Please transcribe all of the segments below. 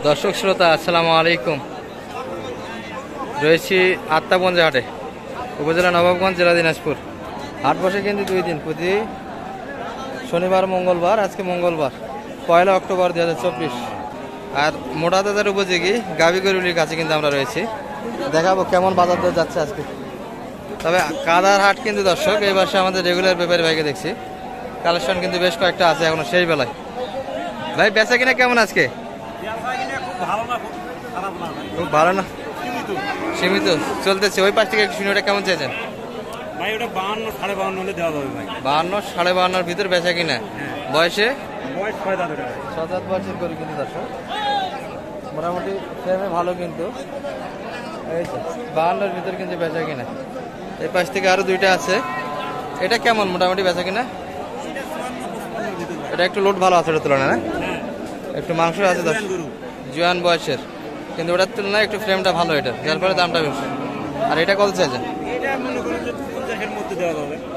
দর্শক শ্রোতা আসসালামু আলাইকুম। রয়েছি আত্মাগঞ্জ হাটে, উপজেলা নবাবগঞ্জ, জেলা দিনাজপুর। হাট বসে কিন্তু 2 দিন, প্রতি শনিবার মঙ্গলবার। আজকে মঙ্গলবার 1 অক্টোবর 2024। আর মোটা দাদার উপযোগী গাভী গরুলির কাছে কিন্তু আমরা রয়েছি, দেখাবো কেমন বাজার দর যাচ্ছে আজকে। তবে কাদার হাট কিন্তু দর্শক এই বর্ষে আমাদের রেগুলার ব্যাপারী ভাইকে দেখছি, কালেকশন কিন্তু বেশ কয়েকটা আছে এখনো শেষ বেলায়। ভাই বেচা কিনা কেমন আজকে? খুব ভালো না, সীমিত চলতেছে। ওই পাশ থেকে একটু শুনে, ওটা কেমন চাইছেন? ভাই ওটা 52 52.5 হলে দেওয়া যাবে ভাই। 52 52.5 ভিতর বেচা কিনা। বয়সে বয়স 6 দাঁত। 7 বছর করে কিন্তু দর্শক, মোটামুটি ফ্রেমে ভালো কিন্তু। এই তো 52 ভিতর কিন্তু বেচা কিনা। এই পাশ থেকে আরো 2টা আছে। এটা কেমন মোটামুটি বেচা কিনা? এটা একটু লোড ভালো আছে ওটার তুলনায়, না একটু মাংস আছে দর্শক, জোয়ান বয়সের, কিন্তু ওটার তুলনায় একটু ফ্রেমটা ভালো এটা, যার ফলে দামটা বেশি। আর এটা কত চাইছেন?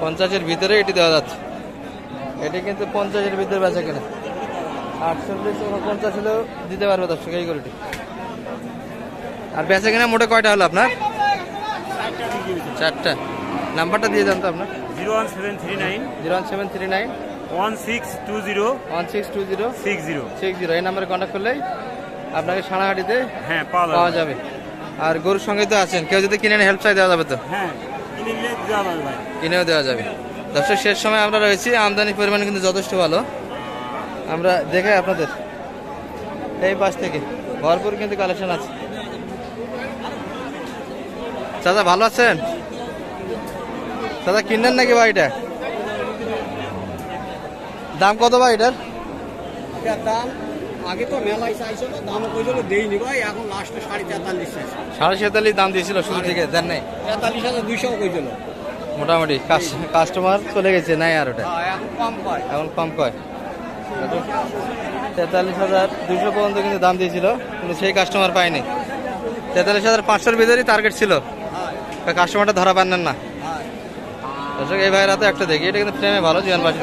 50-এর ভিতরে এটি দেওয়া যাচ্ছে। এটি কিন্তু 50-এর ভিতরে বেচা কিনা। 48-49 হলেও দিতে পারবে দর্শক এই গরুটি। আর বেচা কিনা মোটে কয়টা হলো আপনার? 4টা। নাম্বারটা দিয়ে যান তো আপনার। 01739 1620 60। এই নাম্বারে কন্ট্যাক্ট করলেই আপনাকে সানাহাটিতে পাওয়া যাবে। আর গরুর সঙ্গে তো আছেন, কেউ যদি কিনে হেল্প চাই দেওয়া যাবে তো? কিনেও দেওয়া যাবে। দর্শক শেষ সময় আমরা রয়েছি, আমদানি পরিমাণ কিন্তু যথেষ্ট ভালো। আমরা দেখে আপনাদের এই পাশ থেকে ভরপুর কিন্তু কালেকশন আছে। চাচা ভালো আছেন? চাচা কিনলেন নাকি ভাই? এটা দাম কত ভাই এটার? দাম আগে তো মেলায় চাইছিল, দাম কইছিল দেইনি ভাই, এখন লাস্টে 47.5 দাম দিয়েছিল শুরু থেকে, দেন নাই? 43,200 কইছিল। মোটামুটি কাস্টমার চলে গেছে, নাই আর ওটা এখন কম কয়। 43,200 পর্যন্ত কিন্তু দাম দিয়েছিল, কিন্তু সেই কাস্টমার পায়নি। 43,500-এর ভিতরেই টার্গেট ছিল, কাস্টমারটা ধরা পান না। দর্শক এই ভাইয়ের হাতে একটা দেখি, এটা কিন্তু ফ্রেমে ভালো, জীবনবাসী।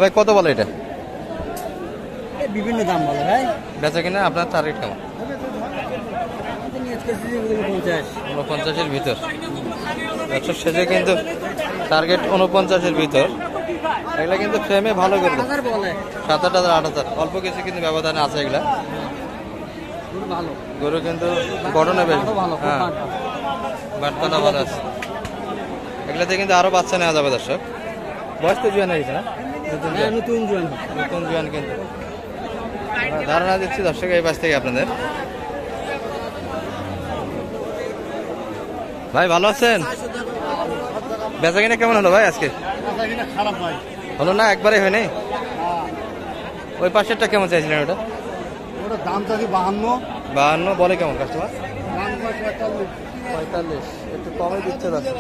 ভাই কত বলে এটা? বিভিন্ন দাম বলে ভাই। বেচা কিনা আপনার টার্গেট কেমন? 49-এর ভিতর। 100 সেজে কিন্তু টার্গেট 49-এর ভিতর। এগুলা কিন্তু ফ্রেমে ভালো করে 7,000 8,000 অল্প কিছু কিন্তু ব্যবধানে আছে। এগুলা গরু কিন্তু গঠনে বেশ হ্যাঁ, বার্তাটা ভালো আছে। এগুলাতে কিন্তু আরো বাচ্চা নেওয়া যাবে দর্শক। বয়স তো জোয়ান হয়েছে না? নতুন জোয়ান কিন্তু ধারণা দিচ্ছি দর্শক এই পাশ থেকে আপনাদের। ভাই ভালো আছেন? বেচা কিনা কেমন হলো ভাই আজকে? হলো না, একবারে হয়নি। ওই পাশেরটা কেমন চাইছিলেন? ওটা দাম চাইছি 52 বলে কেমন কাস্টমার? 45 একটু কমে দিচ্ছে দর্শক।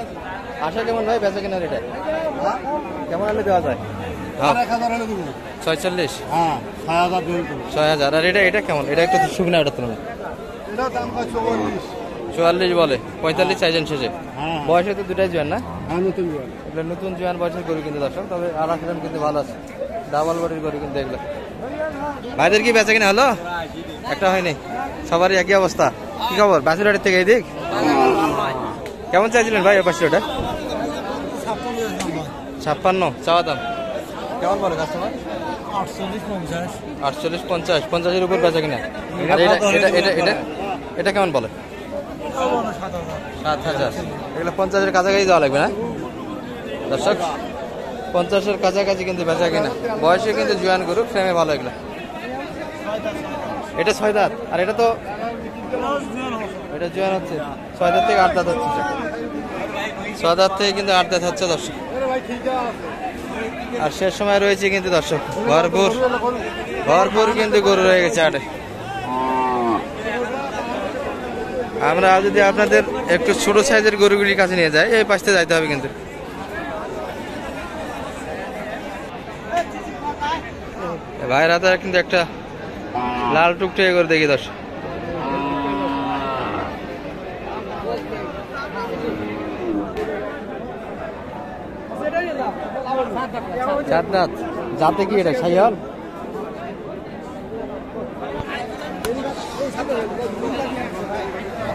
আশা কেমন ভাই বেচা কেনার? এটা কেমন হলে দেওয়া যায়? 46 6,000। আর এটা কেমন? এটা একটু শুকনা, ওটা তুলনায় 44 বলে। 45 চাইছেন শেষে। বয়সে তো 2টাই জোয়ান, না? নতুন জোয়ান বয়সের গরু কিন্তু দর্শক। তবে আলাদা কিন্তু ভালো আছে, ডাবল বডির গরু কিন্তু এগুলো। ভাইদের কি বেচা কিনা হলো? একটা হয়নি, সবারই একই অবস্থা। কি খবর বাসুরহাটের থেকে? এই দিক কেমন চাইছিলেন ভাই? ওপাশে ওটা 56 চাওয়া দাম। কেমন বলে কাস্টমার? 48 50 50-এর উপর বেচা কিনা। আর এটা কেমন বলে? 7,000। এগুলো 50-এর কাছাকাছি দেওয়া লাগবে, না দর্শক? 50-এর কাছাকাছি কিন্তু বেচা কিনা। বয়সে কিন্তু জোয়ান গরু, ফ্রেমে ভালো এগুলো। এটা 6 দাঁত। আর এটা তো এটা জোয়ান হচ্ছে 6 দাঁত থেকে 8 দাঁত হচ্ছে। 6 দাঁত থেকে কিন্তু 8 দাঁত হচ্ছে দর্শক। আর শেষ সময় রয়েছে কিন্তু দর্শক ভরপুর কিন্তু গরু রয়ে গেছে হাটে। আমরা যদি আপনাদের একটু ছোট সাইজের গরুগুলির কাছে নিয়ে যাই, এই পাশে যাইতে হবে কিন্তু। ভাইয়ের হাতে কিন্তু একটা লাল টুকটুকে করে দেখি দর্শক। চার দাঁত। যাতে কি এটা শাহিওয়াল?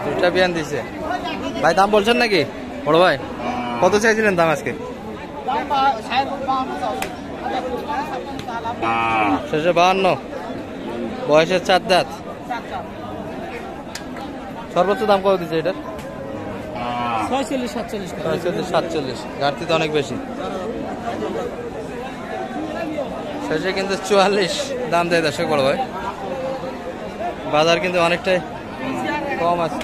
দুটা বিয়ান দিছে ভাই। দাম বলছেন নাকি বড় ভাই? কত চাইছিলেন দাম আজকে? শেষে 52। বয়সের চার দাঁত। সর্বোচ্চ দাম কত দিচ্ছে এটার? 47। ঘাটতি তো অনেক বেশি। শেষে কিন্তু 44 দাম দেয় দর্শক বড় ভাই। বাজার কিন্তু অনেকটাই কম আছে।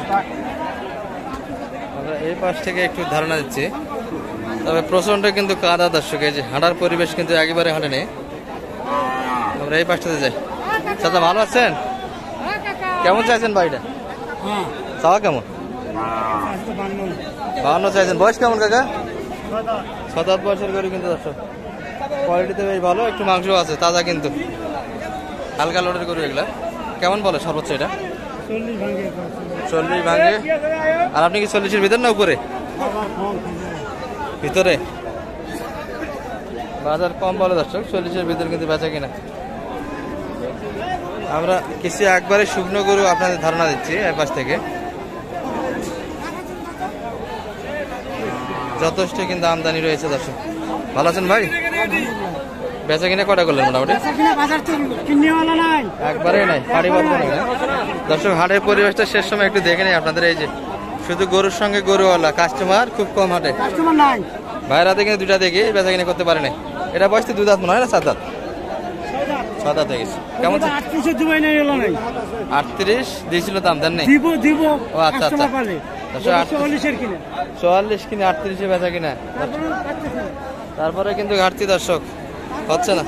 আমরা এই পাশ থেকে একটু ধারণা দিচ্ছি। তবে প্রচন্ড কিন্তু কাদা দর্শক। এই যে হাঁটার পরিবেশ কিন্তু একেবারে হাঁটে নেই। আমরা এই পাশটাতে যাই। চাচা ভালো আছেন? কেমন চাইছেন বাড়িটা? চাওয়া কেমন? 52 চাইছেন। বয়স কেমন কাকা? 7-8 বছর করে কিন্তু দর্শক। কোয়ালিটিতে বেশ ভালো, একটু মাংস আছে, তাজা কিন্তু হালকা লোডের গরু এগুলা। কেমন বলে সর্বোচ্চ এটা? 40 ভাঙে। আর আপনি কি 40-এর ভিতর না উপরে? ভিতরে। বাজার কম বলে দর্শক, 40-এর ভিতর কিন্তু বেচা কিনা। আমরা কিছু একবারে শুকনো গরু আপনাদের ধারণা দিচ্ছি এর পাশ থেকে। যথেষ্ট কিন্তু আমদানি রয়েছে দর্শক। ভালো আছেন ভাই? বেচা কিনা কটা করলেন মোটামুটি? একবারে নাই, পাড়ি বলবো না দর্শক। হাটের পরিবেশটা শেষ সময় একটু দেখে নেই আপনাদের। এই যে শুধু গরুর সঙ্গে গরুওয়ালা, কাস্টমার খুব কম হাটে। ভাইরাতে কিন্তু দুটা দেখি বেচা কিনা করতে পারে নাই। এটা বয়স তো 2 দাঁত মনে হয় না 4 দাঁত? 6 দাঁত হয়ে গেছে। কেমন? 38 দিয়েছিল, দাম দেন নেই? ও আচ্ছা আচ্ছা। 44 কিনে 38-এ বেচা কিনা। তারপরে কিন্তু ঘাটতি দর্শক, হচ্ছে না,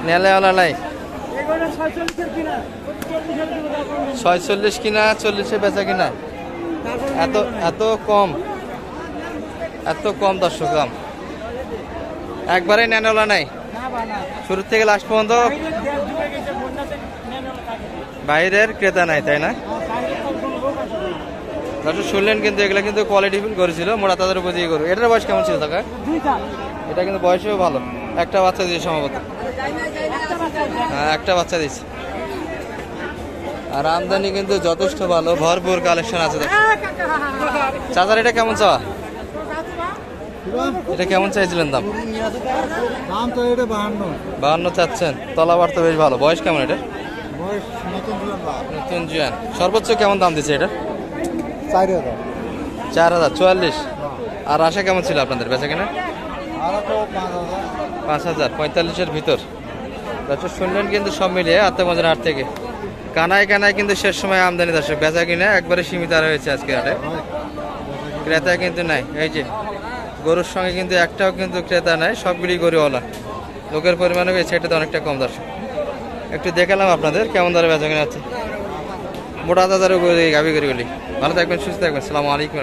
নেলেওয়ালা নাই। 46 কিনা 40-এ বেচা কিনা। এত কম দর্শক দাম। একবারে নেনেওয়ালা নাই শুরু থেকে লাস্ট পর্যন্ত। বাইরের ক্রেতা নাই, তাই না দর্শক? শুনলেন কিন্তু এগুলো কিন্তু কোয়ালিটিফুল করেছিল, মোটা তাদের উপযোগী গরু। এটার বয়স কেমন ছিল টাকা? এটা কিন্তু বয়সেও ভালো। একটা বাচ্চা দিয়েছে সম্ভবত। হ্যাঁ, একটা বাচ্চা দিয়েছে। আর আমদানি কিন্তু যথেষ্ট ভালো, ভরপুর কালেকশন আছে। চাচার এটা কেমন চাওয়া? এটা কেমন চাইছিলেন দাম? 52 চাচ্ছেন। তলাবার তো বেশ ভালো। বয়স কেমন এটা? নতুন জুয়ান। সর্বোচ্চ কেমন দাম দিচ্ছে এটা? 4000। 44। আর আশা কেমন ছিল আপনাদের বেচা কিনা? 5000। 45-এর ভিতর দর্শক। শুনলেন কিন্তু সব মিলিয়ে আত্মমজার হাট থেকে কানায় কিন্তু শেষ সময় আমদানি দর্শক। বেচা কিনা একবারে সীমিত রয়েছে আজকে হাটে। ক্রেতা কিন্তু নাই। এই যে গরুর সঙ্গে কিন্তু একটাও কিন্তু ক্রেতা নাই, সবগুলি গরুওয়ালা। লোকের পরিমাণও সেটাতে অনেকটা কম দর্শক। একটু দেখালাম আপনাদের কেমন দরে বেচা কিনা আছে। মোটা তাজারও গাভি গরুগুলি। ভালো থাকবেন, সুস্থ থাকবেন। আসসালামু আলাইকুম।